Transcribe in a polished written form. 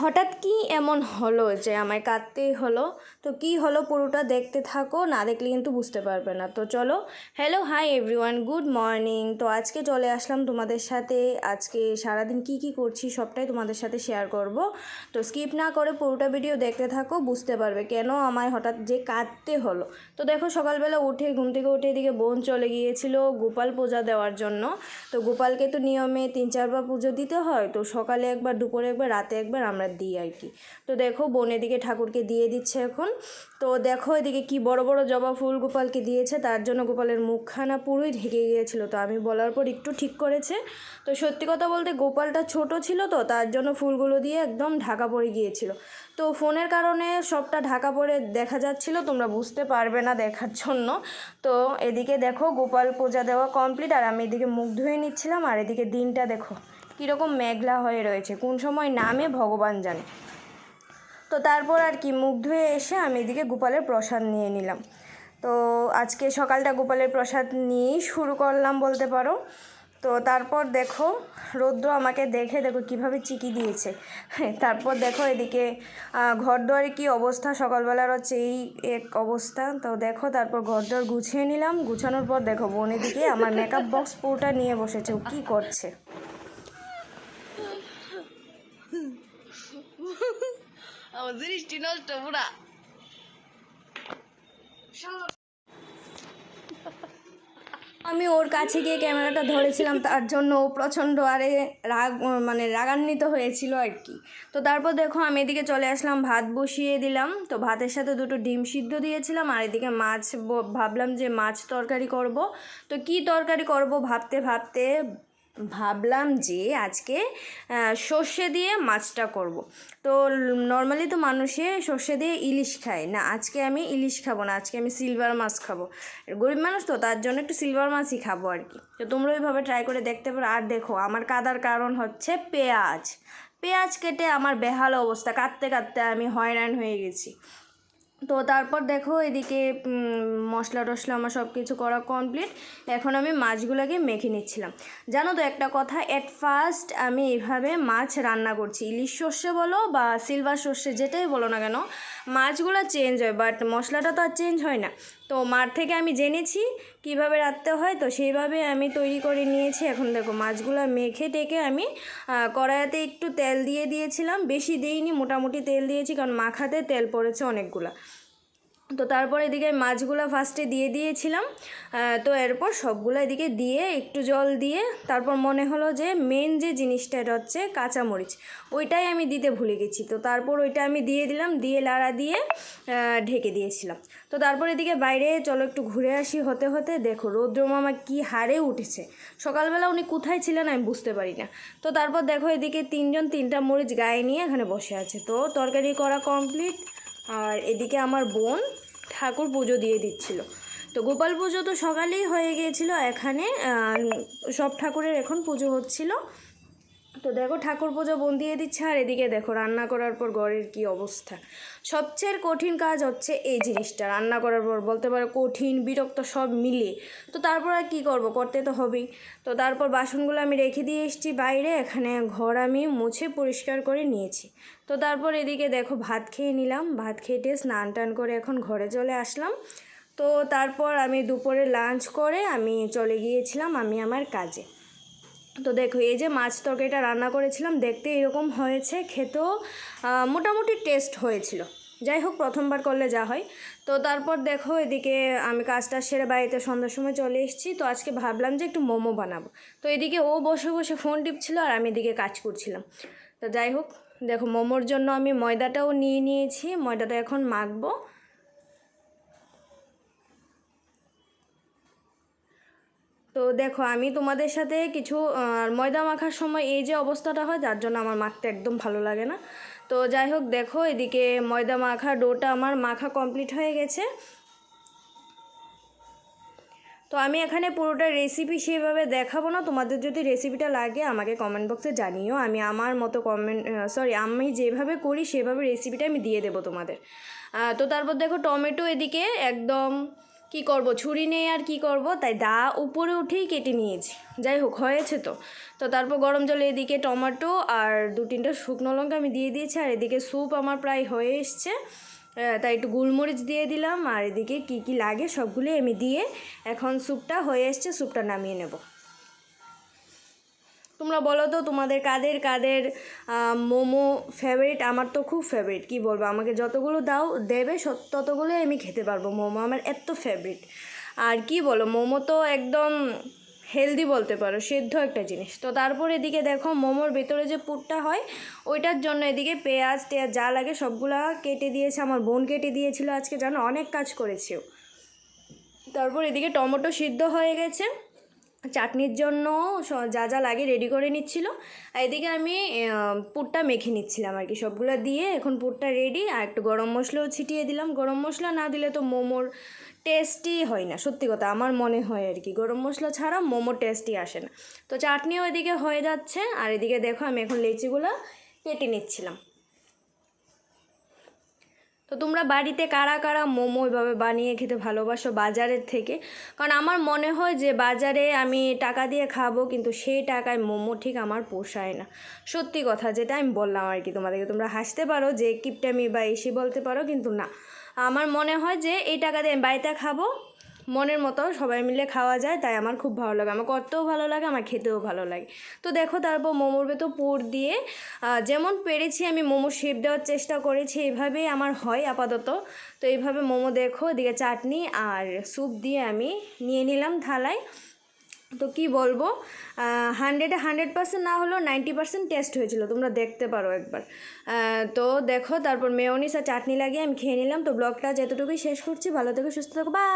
হঠাৎ কি এমন হলো যে আমায় কাঁদতেই হলো? তো কি হলো পুরোটা দেখতে থাকো, না দেখলে কিন্তু বুঝতে পারবে না। তো চলো, hello hi everyone, good morning. তো আজকে চলে আসলাম তোমাদের সাথে। আজকে সারাদিন কি করছি সবটাই তোমাদের সাথে শেয়ার করব। তো স্কিপ না করে পুরোটা ভিডিও দেখতে থাকো, বুঝতে পারবে কেন আমায় হঠাৎ যে কাঁদতে হলো। তো দেখো, সকালবেলা উঠে ঘুম থেকে উঠে এদিকে বোন চলে গিয়েছিল গোপাল পূজা দেওয়ার জন্য। তো গোপালকে তো নিয়মে 3-4 বার পুজো দিতে হয়। তো সকালে একবার, দুপুরে একবার, রাতে একবার আমরা দিই আর কি। তো দেখো বোন এদিকে ঠাকুরকে দিয়ে দিচ্ছে এখন। তো দেখো এদিকে কি বড় বড় জবা ফুল গোপালকে দিয়েছে, তার জন্য গোপালের মুখখানা পুরোই ঢেকে গিয়েছিলো। তো আমি বলার পর একটু ঠিক করেছে। তো সত্যি কথা বলতে গোপালটা ছোট ছিল, তো তার জন্য ফুলগুলো দিয়ে একদম ঢাকা পড়ে গিয়েছিল। তো ফোনের কারণে সবটা ঢাকা পড়ে দেখা যাচ্ছিল, তোমরা বুঝতে পারবে না দেখার জন্য। তো এদিকে দেখো গোপাল পূজা দেওয়া কমপ্লিট, আর আমি এদিকে মুখ ধুয়ে নিচ্ছিলাম। আর এদিকে দিনটা দেখো কীরকম মেঘলা হয়ে রয়েছে, কোন সময় নামে ভগবান জানে। তো তারপর আর কি মুখ ধুয়ে এসে আমি এদিকে গোপালের প্রসাদ নিয়ে নিলাম। তো আজকে সকালটা গোপালের প্রসাদ নিয়েই শুরু করলাম বলতে পারো। তো তারপর দেখো রৌদ্র আমাকে দেখে দেখো কিভাবে চিকি দিয়েছে। তারপর দেখো এদিকে ঘর দুয়ারে কী অবস্থা, সকালবেলার হচ্ছে এই এক অবস্থা। তো দেখো তারপর ঘর দুয়ার গুছিয়ে নিলাম। গুছানোর পর দেখো বোন এদিকে আমার মেকআপ বক্স পুরোটা নিয়ে বসেছে, ও কী করছে। দৃষ্টি নষ্ট পুরা। আমি ওর কাছে গিয়ে ক্যামেরাটা ধরেছিলাম, তার জন্য ও প্রচণ্ড রাগান্বিত হয়েছিল আর কি। তো তারপর দেখো আমি এদিকে চলে আসলাম, ভাত বসিয়ে দিলাম। তো ভাতের সাথে 2টো ডিম সিদ্ধ দিয়েছিলাম, আর এদিকে মাছ ভাবলাম যে মাছ তরকারি করব। তো কি তরকারি করব ভাবতে ভাবতে ভাবলাম যে আজকে সর্ষে দিয়ে মাছটা করব। তো নর্মালি তো মানুষে সর্ষে দিয়ে ইলিশ খায় না, আজকে আমি ইলিশ খাবো না, আজকে আমি সিলভার মাছ খাবো। গরিব মানুষ তো, তার জন্য একটু সিলভার মাছই খাবো আর কি। তো তোমরা ওইভাবে ট্রাই করে দেখতে পারো। আর দেখো আমার কাদার কারণ হচ্ছে পেঁয়াজ কেটে আমার বেহাল অবস্থা, কাটতে কাটতে আমি হয়রান হয়ে গেছি। তো তারপর দেখো এদিকে মশলা টশলা আমার সব কিছু করা কমপ্লিট। এখন আমি মাছগুলোকে মেখে নিচ্ছিলাম। জানো তো একটা কথা, এট ফার্স্ট আমি এইভাবে মাছ রান্না করছি, ইলিশ সর্ষে বলো বা সিলভার সর্ষে যেটাই বলো না কেন, মাছগুলো চেঞ্জ হয় বাট মশলাটা তো আর চেঞ্জ হয় না। তো মার থেকে আমি জেনেছি কিভাবে রাঁধতে হয়, তো সেইভাবে আমি তৈরি করে নিয়েছি। এখন দেখো মাছগুলো মেখে টেকে আমি কড়াইতে একটু তেল দিয়ে দিয়েছিলাম, বেশি দিইনি, মোটামুটি তেল দিয়েছি কারণ মাখাতে তেল পড়েছে অনেকগুলো। তো তারপর এদিকে মাছগুলো ফার্স্টে দিয়ে দিয়েছিলাম। তো এরপর সবগুলো এদিকে দিয়ে একটু জল দিয়ে তারপর মনে হলো যে মেন যে জিনিসটা এটা হচ্ছে কাঁচামরিচ, ওইটাই আমি দিতে ভুলে গেছি। তো তারপর ওইটা আমি দিয়ে দিলাম, দিয়ে লাড়া দিয়ে ঢেকে দিয়েছিলাম। তো তারপর এদিকে বাইরে চলো একটু ঘুরে আসি। হতে হতে দেখো রৌদ্র মামা কী হারে উঠেছে, সকালবেলা উনি কোথায় ছিলেন আমি বুঝতে পারি না। তো তারপর দেখো এদিকে 3জন 3টা মরিচ গায়ে নিয়ে এখানে বসে আছে। তো তরকারি করা কমপ্লিট, আর এদিকে আমার বোন ঠাকুর পুজো দিয়ে দিচ্ছিল। তো গোপাল পুজো তো সকালেই হয়ে গিয়েছিল, এখানে সব ঠাকুরের এখন পুজো হচ্ছিল। তো দেখো ঠাকুর পুজো বোন দিয়ে দিচ্ছে, আর এদিকে দেখো রান্না করার পর ঘরের কি অবস্থা। সবচেয়ে কঠিন কাজ হচ্ছে এই জিনিসটা, রান্না করার পর বলতে পারো কঠিন বিরক্ত সব মিলিয়ে। তো তারপর আর কী করবো, করতে তো হবেই। তো তারপর বাসনগুলো আমি রেখে দিয়ে এসেছি বাইরে, এখানে ঘর আমি মুছে পরিষ্কার করে নিয়েছি। তো তারপর এদিকে দেখো ভাত খেয়ে নিলাম, ভাত খেয়ে স্নান টান করে এখন ঘরে চলে আসলাম। তো তারপর আমি দুপুরে লাঞ্চ করে আমি চলে গিয়েছিলাম আমি আমার কাজে। তো দেখো এই যে মাছ তরকারিটা রান্না করেছিলাম, দেখতে এরকম হয়েছে, খেতেও মোটামুটি টেস্ট হয়েছিল। যাই হোক, প্রথমবার করলে যা হয়। তো তারপর দেখো এদিকে আমি কাজটা সেরে বাড়িতে সন্ধ্যার সময় চলে এসেছি। তো আজকে ভাবলাম যে একটু মোমো বানাবো। তো এদিকে ও বসে বসে ফোন টিপছিল আর আমি এদিকে কাজ করছিলাম। তো যাই হোক, দেখো মোমোর জন্য আমি ময়দাটাও নিয়ে নিয়েছি, ময়দাটা এখন মাখবো। তো দেখো আমি তোমাদের সাথে কিছু ময়দা মাখার সময় এই যে অবস্থাটা হয়, যার জন্য আমার মাখতে একদম ভালো লাগে না। তো যাই হোক দেখো এদিকে ময়দা মাখা ডোটা আমার মাখা কমপ্লিট হয়ে গেছে। তো আমি এখানে পুরোটা রেসিপি সেভাবে দেখাবো না, তোমাদের যদি রেসিপিটা লাগে আমাকে কমেন্ট বক্সে জানিও, আমি আমার মতো আমি যেভাবে করি সেভাবে রেসিপিটা আমি দিয়ে দেবো তোমাদের। তো তারপর দেখো টমেটো এদিকে একদম কি করব, ছুরি নেই আর কি করব, তাই দা উপরে উঠেই কেটে নিয়েছি। যাই হোক, হয়েছে তো। তো তারপর গরম জলে এদিকে টমেটো আর 2-3টা শুকনো লঙ্কা আমি দিয়ে দিয়েছি, আর এদিকে স্যুপ আমার প্রায় হয়ে এসছে। তাই একটু গোলমরিচ দিয়ে দিলাম, আর এদিকে কি কি লাগে সবগুলো আমি দিয়ে এখন স্যুপটা হয়ে এসছে, স্যুপটা নামিয়ে নেব। তোমরা বলো তো তোমাদের কাদের কাদের মোমো ফেভারিট? আমার তো খুব ফেভারিট, কি বলবো, আমাকে যতগুলো দেবে ততগুলোই আমি খেতে পারবো। মোমো আমার এত ফেভারিট। আর কি বলো, মোমো তো একদম হেলদি বলতে পারো, সেদ্ধ একটা জিনিস। তো তারপর এদিকে দেখো মোমোর ভেতরে যে পুরটা হয় ওইটার জন্য এদিকে পেঁয়াজ টেয়াজ যা লাগে সবগুলা কেটে দিয়েছে, আমার বোন কেটে দিয়েছিল আজকে, জানো অনেক কাজ করেছেও। তারপর এদিকে টমেটো সিদ্ধ হয়ে গেছে, চাটনির জন্য যা যা লাগে রেডি করে নিচ্ছিল। আর এদিকে আমি পুরটা মেখে নিচ্ছিলাম আর কি, সবগুলো দিয়ে এখন পুরটা রেডি। আর একটু গরম মশলাও ছিটিয়ে দিলাম, গরম মশলা না দিলে তো মোমোর টেস্টই হয় না, সত্যি কথা আমার মনে হয় আর কি, গরম মশলা ছাড়া মোমোর টেস্টই আসে না। তো চাটনিও এদিকে হয়ে যাচ্ছে, আর এদিকে দেখো আমি এখন লেচিগুলো কেটে নিচ্ছিলাম। তো তোমরা বাড়িতে কারা কারা মোমো এভাবে বানিয়ে খেতে ভালোবাসো বাজারের থেকে? কারণ আমার মনে হয় যে বাজারে আমি টাকা দিয়ে খাবো, কিন্তু সেই টাকায় মোমো ঠিক আমার পোষায় না। সত্যি কথা যেটা আমি বললাম আর কি তোমাদেরকে, তোমরা হাসতে পারো যে কিপটামি বা এসে বলতে পারো, কিন্তু না, আমার মনে হয় যে এই টাকা দিয়ে আমি বাড়িতে খাবো, মনের মতো সবাই মিলে খাওয়া যায়, তাই আমার খুব ভালো লাগে, আমার করতেও ভালো লাগে, আমার খেতেও ভালো লাগে। তো দেখো তারপর মোমোর ভেতর পুর দিয়ে যেমন পেরেছি আমি মোমো শেপ দেওয়ার চেষ্টা করেছি, এইভাবেই আমার হয় আপাতত। তো এইভাবে মোমো দেখো, এদিকে চাটনি আর স্যুপ দিয়ে আমি নিয়ে নিলাম থালায়। তো কি বলবো, 100% না হলেও 90% টেস্ট হয়েছিল, তোমরা দেখতে পারো একবার। তো দেখো তারপর মেয়োনিজ আর চাটনি লাগিয়ে আমি খেয়ে নিলাম। তো ব্লগটা যতটুকুই শেষ করছি, ভালো থেকো, সুস্থ থাকো, বাই।